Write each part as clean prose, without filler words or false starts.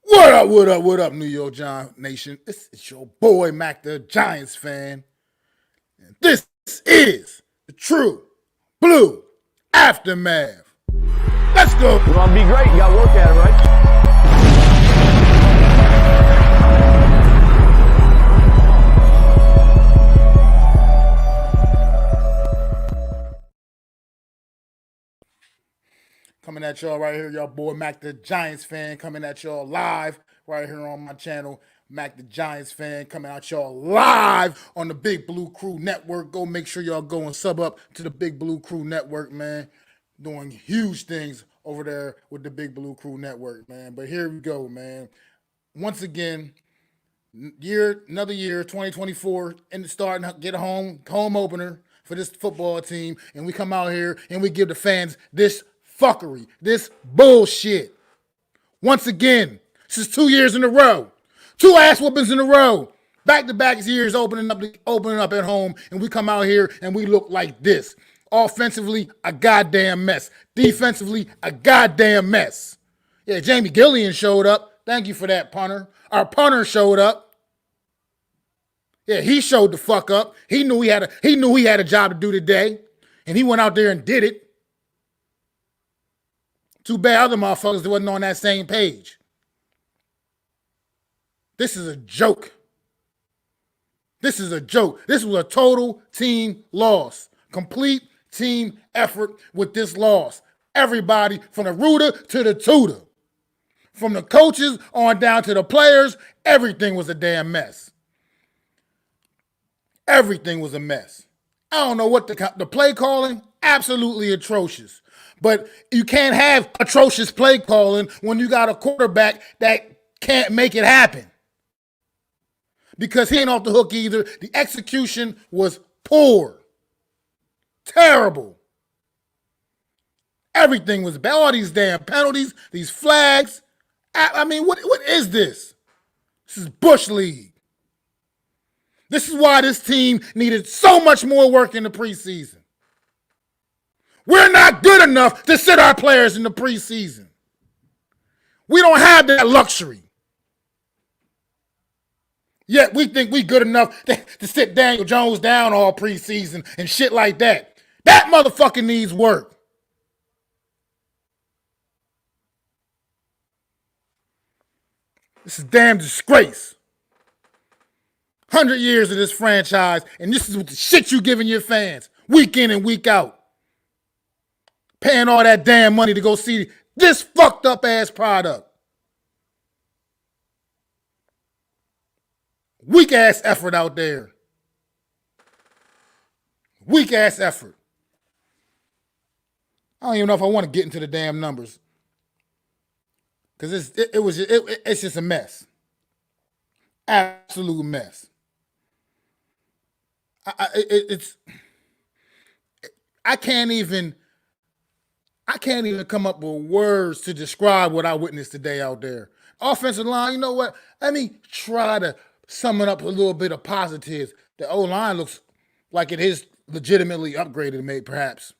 What up, New York Giant Nation? It's your boy, Mac the Giants fan. And this is the true blue aftermath. Let's go. You want to be great, you got to work at it, right? Coming at y'all right here, y'all boy Mac the Giants fan, coming at y'all live right here on my channel. Mac the Giants fan coming at y'all live on the Big Blue Crew Network. Go make sure y'all go and sub up to the Big Blue Crew Network, man. Doing huge things over there with the Big Blue Crew Network, man. But here we go, man. Once again, another year, 2024, and starting to get a home opener for this football team, and we come out here and we give the fans this fuckery, this bullshit. Once again, this is 2 years in a row, 2 ass whoopings in a row, back-to-back years opening up at home, and we come out here and we look like this. Offensively, a goddamn mess. Defensively, a goddamn mess. Yeah, Jamie Gillian showed up. Thank you for that, punter. Our punter showed up. Yeah, he showed the fuck up. He knew he had a job to do today, and he went out there and did it. Too bad other motherfuckers that wasn't on that same page. This is a joke. This is a joke. This was a total team loss. Complete team effort with this loss. Everybody from the rooter to the tutor. From the coaches on down to the players, everything was a damn mess. Everything was a mess. I don't know what the play calling, absolutely atrocious. But you can't have atrocious play calling when you got a quarterback that can't make it happen. Because he ain't off the hook either. The execution was poor. Terrible. Everything was bad. All these damn penalties, these flags. I mean, what is this? This is Bush League. This is why this team needed so much more work in the preseason. We're not good enough to sit our players in the preseason. We don't have that luxury. Yet we think we good enough to sit Daniel Jones down all preseason and shit like that. That motherfucker needs work. This is a damn disgrace. 100 years of this franchise, and this is what the shit you giving your fans week in and week out. Paying all that damn money to go see this fucked up ass product. Weak ass effort out there. Weak ass effort. I don't even know if I want to get into the damn numbers. Because it's just a mess. Absolute mess. I can't even come up with words to describe what I witnessed today out there. Offensive line, you know what? Let me try to sum it up a little bit of positives. The O-line looks like it is legitimately upgraded, maybe perhaps.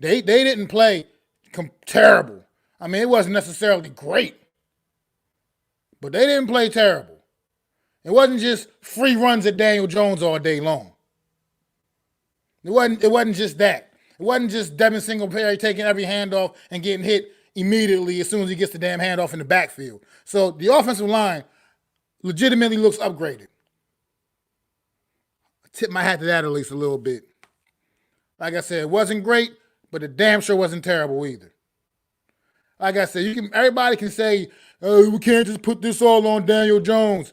They didn't play terrible. I mean, it wasn't necessarily great, but they didn't play terrible. It wasn't just free runs at Daniel Jones all day long. It wasn't just that. It wasn't just Devin Singletary taking every handoff and getting hit immediately as soon as he gets the damn handoff in the backfield. So the offensive line legitimately looks upgraded. I tip my hat to that at least a little bit. Like I said, it wasn't great, but it damn sure wasn't terrible either. Like I said, everybody can say, oh, we can't just put this all on Daniel Jones.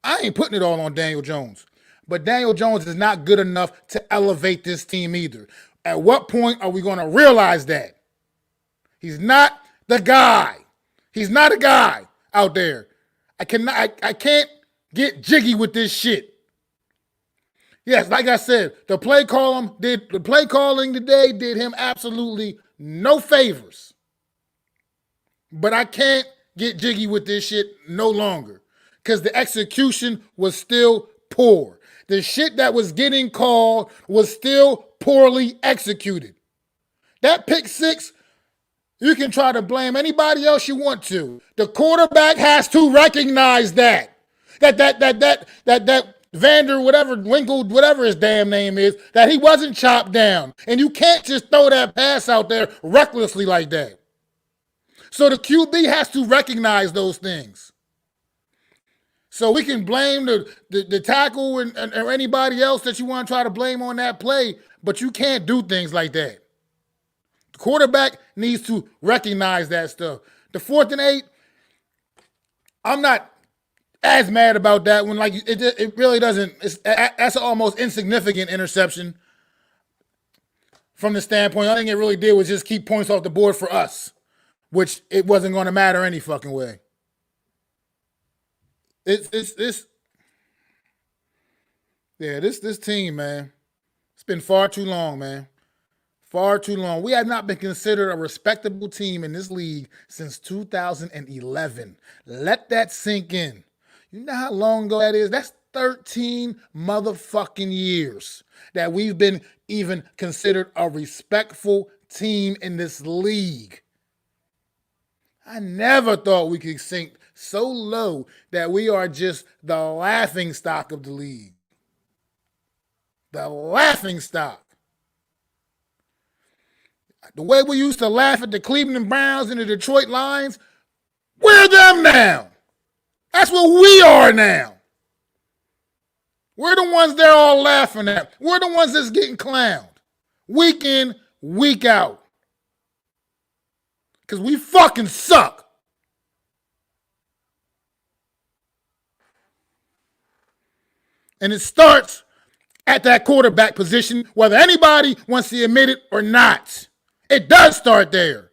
I ain't putting it all on Daniel Jones. But Daniel Jones is not good enough to elevate this team either. At what point are we going to realize that? He's not the guy. He's not a guy out there. I can't get jiggy with this shit. Yes, like I said, the play calling today did him absolutely no favors. But I can't get jiggy with this shit no longer because the execution was still poor. The shit that was getting called was still poorly executed. That pick six, You can try to blame anybody else you want to. The quarterback has to recognize that Vander, whatever, Winkle, whatever his damn name is, that he wasn't chopped down. And you can't just throw that pass out there recklessly like that. So the QB has to recognize those things. So we can blame the tackle or anybody else that you want to try to blame on that play, but you can't do things like that. The quarterback needs to recognize that stuff. The 4th and 8, I'm not as mad about that one. Like it really doesn't. That's an almost insignificant interception from the standpoint. I think it really did was just keep points off the board for us, which it wasn't going to matter any fucking way. This team, man, it's been far too long, man. Far too long. We have not been considered a respectable team in this league since 2011. Let that sink in. You know how long ago that is? That's 13 motherfucking years that we've been even considered a respectful team in this league. I never thought we could sink so low that we are just the laughing stock of the league. The laughing stock. The way we used to laugh at the Cleveland Browns and the Detroit Lions, we're them now. That's what we are now. We're the ones they're all laughing at. We're the ones that's getting clowned. Week in, week out. Because we fucking suck. And it starts at that quarterback position, whether anybody wants to admit it or not. It does start there.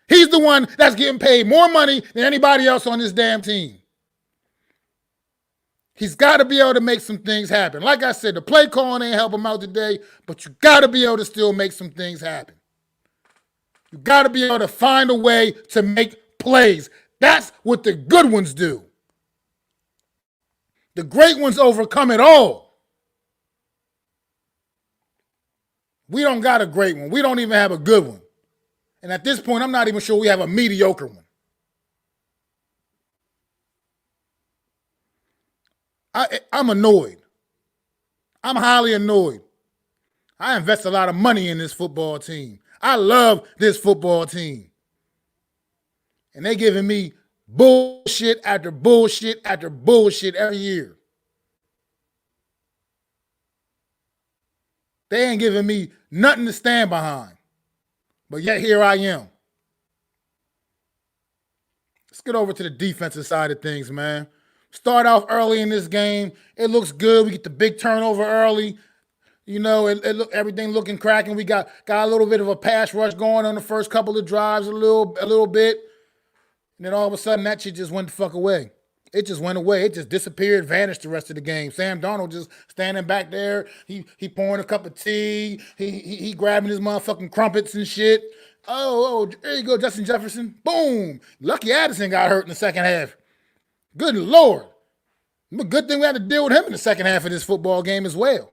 He's the one that's getting paid more money than anybody else on this damn team. He's got to be able to make some things happen. Like I said, the play calling ain't help him out today, but you got to be able to still make some things happen. You got to be able to find a way to make plays. That's what the good ones do. The great ones overcome it all. We don't got a great one. We don't even have a good one. And at this point, I'm not even sure we have a mediocre one. I'm annoyed. I'm highly annoyed. I invest a lot of money in this football team. I love this football team. And they giving me bullshit after bullshit after bullshit every year. They ain't giving me nothing to stand behind. But yet here I am. Let's get over to the defensive side of things, man. Start off early in this game. It looks good. We get the big turnover early. You know, everything looking cracking. We got a little bit of a pass rush going on the first couple of drives, a little bit. And then all of a sudden, that shit just went the fuck away. It just went away. It just disappeared, vanished the rest of the game. Sam Darnold just standing back there. He pouring a cup of tea. He grabbing his motherfucking crumpets and shit. Oh, there you go, Justin Jefferson. Boom. Lucky Addison got hurt in the second half. Good Lord. Good thing we had to deal with him in the second half of this football game as well.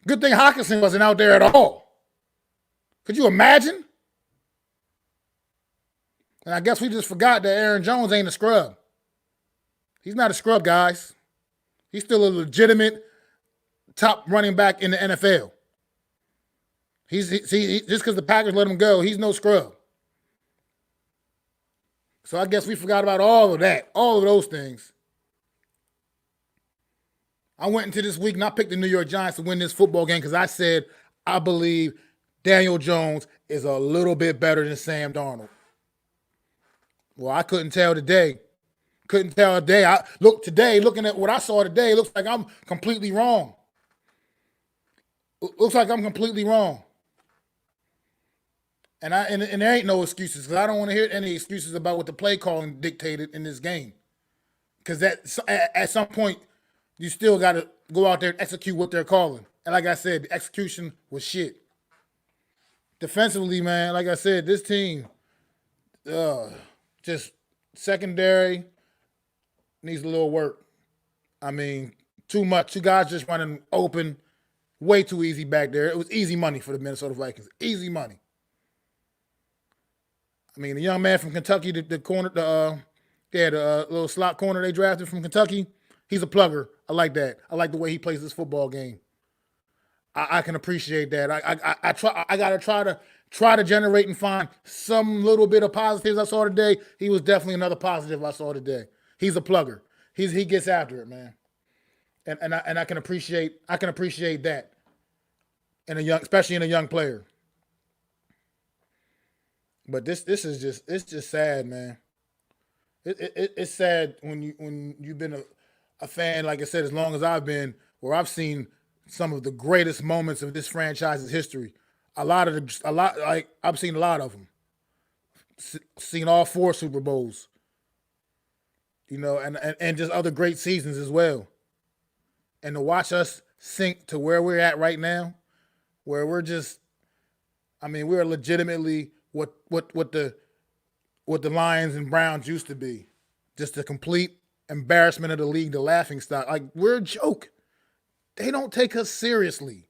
Good thing Hawkinson wasn't out there at all. Could you imagine? And I guess we just forgot that Aaron Jones ain't a scrub. He's not a scrub, guys. He's still a legitimate top running back in the NFL. Just because the Packers let him go, he's no scrub. So I guess we forgot about all of that, all of those things. I went into this week and I picked the New York Giants to win this football game because I said I believe Daniel Jones is a little bit better than Sam Darnold. Well, I couldn't tell today. Looking at what I saw today, it looks like I'm completely wrong. And there ain't no excuses because I don't want to hear any excuses about what the play calling dictated in this game. Because at some point, you still got to go out there and execute what they're calling. And like I said, the execution was shit. Defensively, man, like I said, this team, just secondary needs a little work. I mean, too much. Two guys just running open, way too easy back there. It was easy money for the Minnesota Vikings. Easy money. I mean, the young man from Kentucky, the corner, the little slot corner they drafted from Kentucky, he's a plugger. I like that. I like the way he plays this football game. I can appreciate that. I try. I gotta try to generate and find some little bit of positives I saw today. He was definitely another positive I saw today. He's a plugger. He gets after it, man. And I can appreciate that in a young, especially in a young player. But this is just sad, man. It's sad when you've been a fan, like I said, as long as I've been, where I've seen some of the greatest moments of this franchise's history. Like I've seen a lot of them. Seen all 4 Super Bowls, and just other great seasons as well. And to watch us sink to where we're at right now, where we're just, I mean, we're legitimately what the Lions and Browns used to be, just a complete embarrassment of the league, the laughing stock. Like, we're a joke. They don't take us seriously.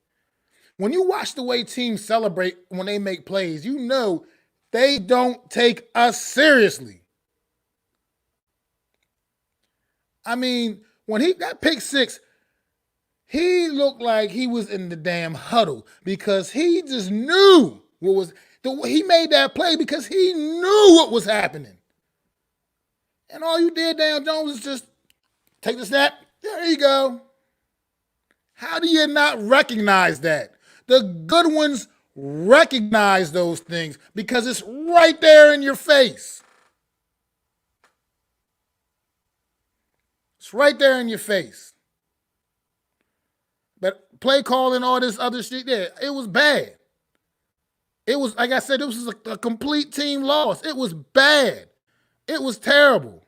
When you watch the way teams celebrate when they make plays, you know they don't take us seriously. I mean, when he got pick 6, he looked like he was in the damn huddle because he just knew what was he made that play because he knew what was happening. And all you did, Daniel Jones, is just take the snap. There you go. How do you not recognize that? The good ones recognize those things because it's right there in your face. It's right there in your face. But play calling, all this other shit, yeah, it was bad. It was, like I said, it was a complete team loss. It was bad. It was terrible.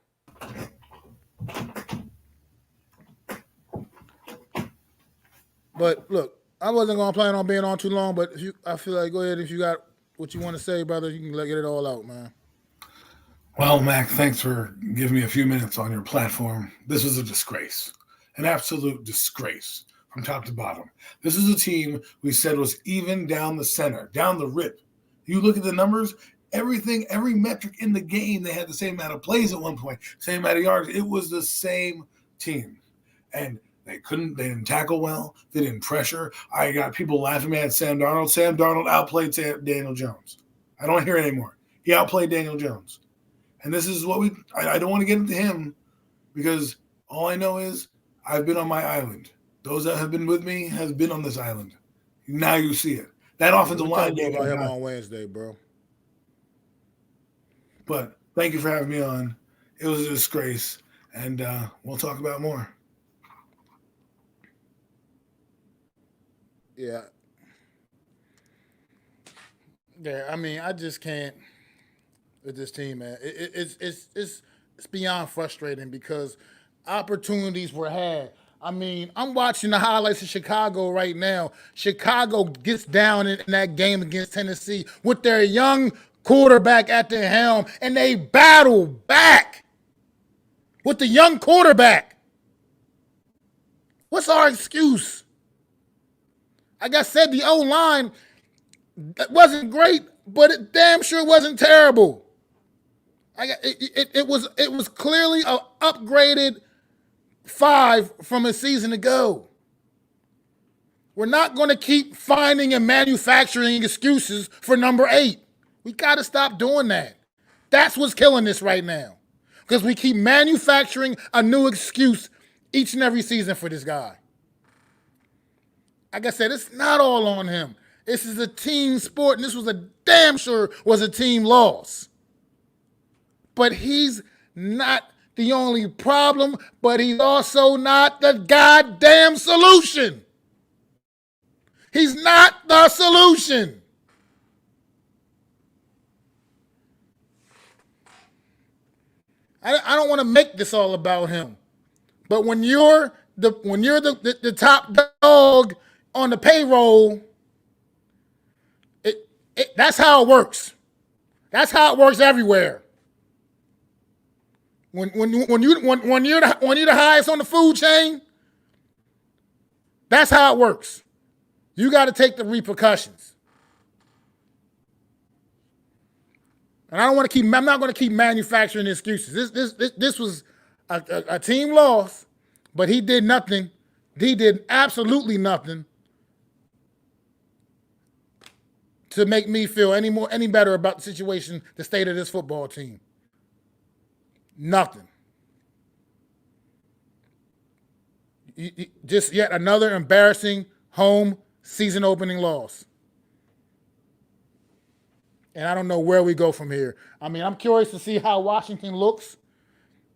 But look, I wasn't gonna plan on being on too long. But I feel like, go ahead if you got what you want to say, brother. You can get it all out, man. Well, Mac, thanks for giving me a few minutes on your platform. This was a disgrace, an absolute disgrace from top to bottom. This is a team we said was even down the center, down the rip. You look at the numbers, everything, every metric in the game, they had the same amount of plays at one point, same amount of yards. It was the same team. And they didn't tackle well. They didn't pressure. I got people laughing at Sam Darnold. Sam Darnold outplayed Daniel Jones. I don't hear it anymore. He outplayed Daniel Jones. And this is what I don't want to get into him because all I know is I've been on my island. Those that have been with me have been on this island. Now you see it. That offensive line. We'll talk about him on Wednesday, bro. But thank you for having me on. It was a disgrace. And we'll talk about more. Yeah. Yeah, I mean, I just can't with this team, man. It's beyond frustrating because opportunities were had. I mean, I'm watching the highlights of Chicago right now. Chicago gets down in that game against Tennessee with their young quarterback at the helm, and they battle back with the young quarterback. What's our excuse? Like I said, the O-line wasn't great, but it damn sure wasn't terrible. It was clearly an upgraded 5 from a season ago. We're not going to keep finding and manufacturing excuses for number 8. We got to stop doing that. That's what's killing this right now. Because we keep manufacturing a new excuse each and every season for this guy. Like I said, it's not all on him. This is a team sport, and this was damn sure was a team loss. But he's not the only problem, but he's also not the goddamn solution. He's not the solution. I don't want to make this all about him, but when you're the top dog on the payroll, that's how it works. That's how it works everywhere. When you're the highest on the food chain, that's how it works. You got to take the repercussions. And I don't want to keep. I'm not going to keep manufacturing excuses. This was a team loss, but he did nothing. He did absolutely nothing to make me feel any better about the situation, the state of this football team. Nothing. Just yet another embarrassing home season opening loss. And I don't know where we go from here. I mean, I'm curious to see how Washington looks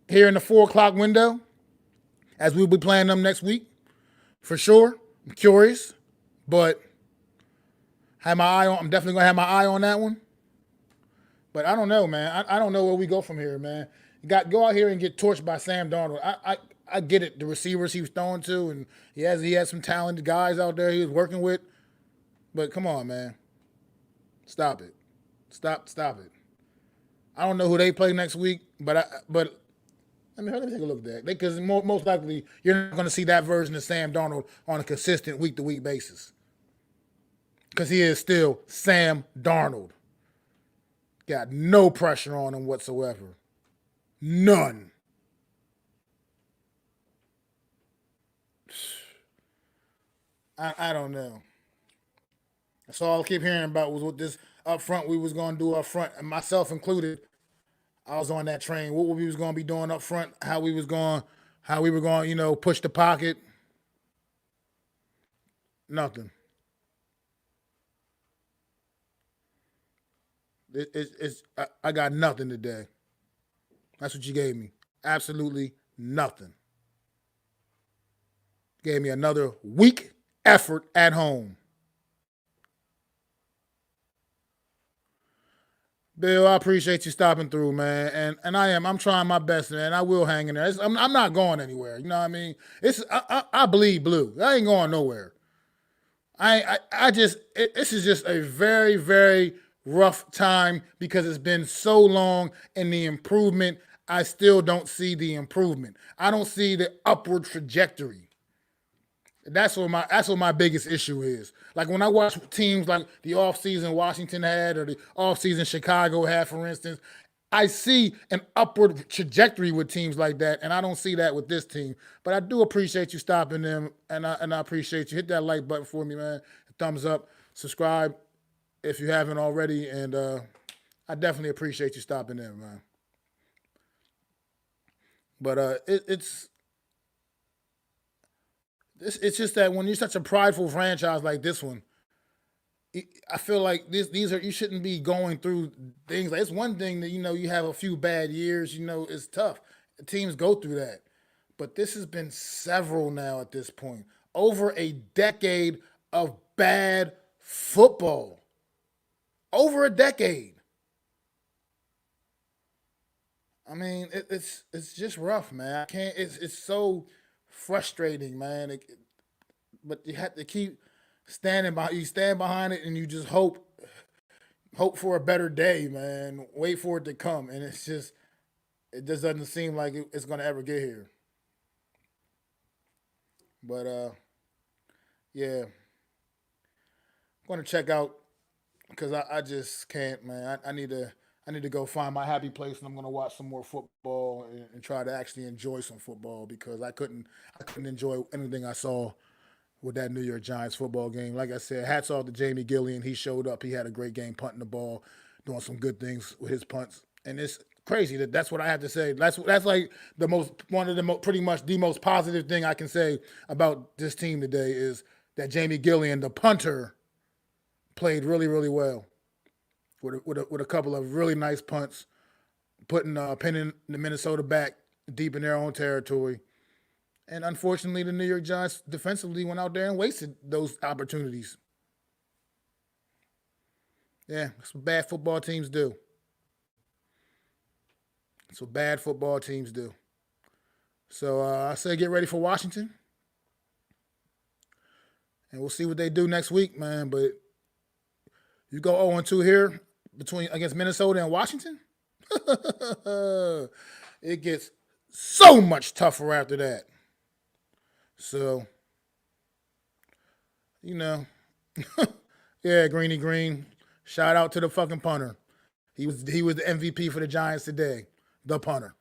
here in the 4 o'clock window as we'll be playing them next week. For sure. I'm curious. But I'm definitely going to have my eye on that one. But I don't know, man. I don't know where we go from here, man. Go out here and get torched by Sam Darnold. I get it. The receivers he was throwing to, and he has some talented guys out there he was working with. But come on, man. Stop it. Stop it. I don't know who they play next week, but let me take a look at that. Because most likely you're not going to see that version of Sam Darnold on a consistent week-to-week basis. Because he is still Sam Darnold. Got no pressure on him whatsoever. None. I don't know. That's all I keep hearing about was what this up front we was going to do up front, and myself included. I was on that train. What we was going to be doing up front, how we were going, push the pocket. Nothing. I got nothing today. That's what you gave me. Absolutely nothing. Gave me another weak effort at home. Bill, I appreciate you stopping through, man, and I'm trying my best, man. I will hang in there. I'm not going anywhere. You know what I mean? I bleed blue. I ain't going nowhere. This is just a very, very rough time because it's been so long, and the improvement, I still don't see the improvement. I don't see the upward trajectory. That's what my biggest issue is. Like when I watch teams like the offseason Washington had or the offseason Chicago had, for instance, I see an upward trajectory with teams like that, and I don't see that with this team. But I do appreciate you stopping them, and I appreciate you. Hit that like button for me, man. Thumbs up. Subscribe if you haven't already, and I definitely appreciate you stopping in, man. But it's just that when you're such a prideful franchise like this one, I feel like you shouldn't be going through things. Like, it's one thing that you have a few bad years. It's tough. Teams go through that, but this has been several now at this point. Over a decade of bad football. Over a decade. I mean, it's just rough, man. I can't. It's so frustrating, man. But you have to keep standing by. You stand behind it, and you just hope for a better day, man. Wait for it to come, and it just doesn't seem like it's going to ever get here. But yeah, I'm going to check out because I just can't, man. I need to go find my happy place, and I'm going to watch some more football and try to actually enjoy some football because I couldn't enjoy anything I saw with that New York Giants football game. Like I said, hats off to Jamie Gillian. He showed up. He had a great game punting the ball, doing some good things with his punts. And it's crazy that's what I have to say. That's like pretty much the most positive thing I can say about this team today is that Jamie Gillian, the punter, played really, really well with a couple of really nice punts, pinning the Minnesota back deep in their own territory. And unfortunately, the New York Giants defensively went out there and wasted those opportunities. Yeah, that's what bad football teams do. That's what bad football teams do. So I say get ready for Washington. And we'll see what they do next week, man. But you go 0-2 here against Minnesota and Washington, it gets so much tougher after that. So, yeah, Greeny Green. Shout out to the fucking punter. He was the MVP for the Giants today, the punter.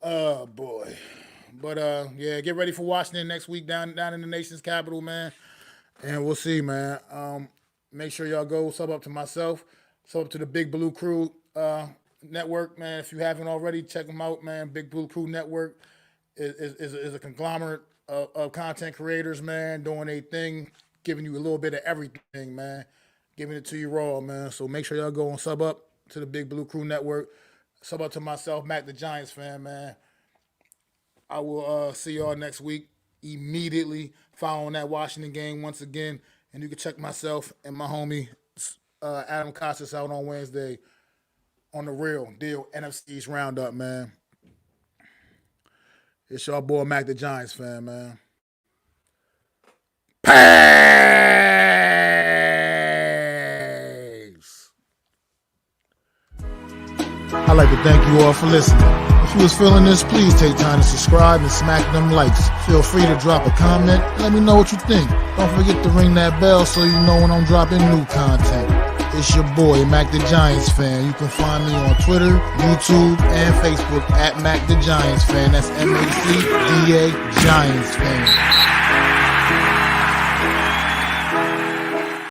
Oh boy. But yeah, get ready for Washington next week down in the nation's capital, man. And we'll see, man. Make sure y'all go sub up to myself, sub up to the Big Blue Crew network, man. If you haven't already, check them out, man. Big Blue Crew Network is a conglomerate of content creators, man, doing a thing, giving you a little bit of everything, man. Giving it to you raw, man. So make sure y'all go and sub up to the Big Blue Crew Network. Sub up to myself, Mac the Giants fan, man. I will see y'all next week immediately following that Washington game once again. And you can check myself and my homie Adam Costas out on Wednesday on the Real Deal NFC's Roundup, man. It's your boy Mac the Giants fan, man. Peace. I'd like to thank you all for listening. If you was feeling this, please take time to subscribe and smack them likes. Feel free to drop a comment. Let me know what you think. Don't forget to ring that bell so you know when I'm dropping new content. It's your boy, Mac the Giants fan. You can find me on Twitter, YouTube, and Facebook at Mac the Giants fan. That's MACDA Giants fan.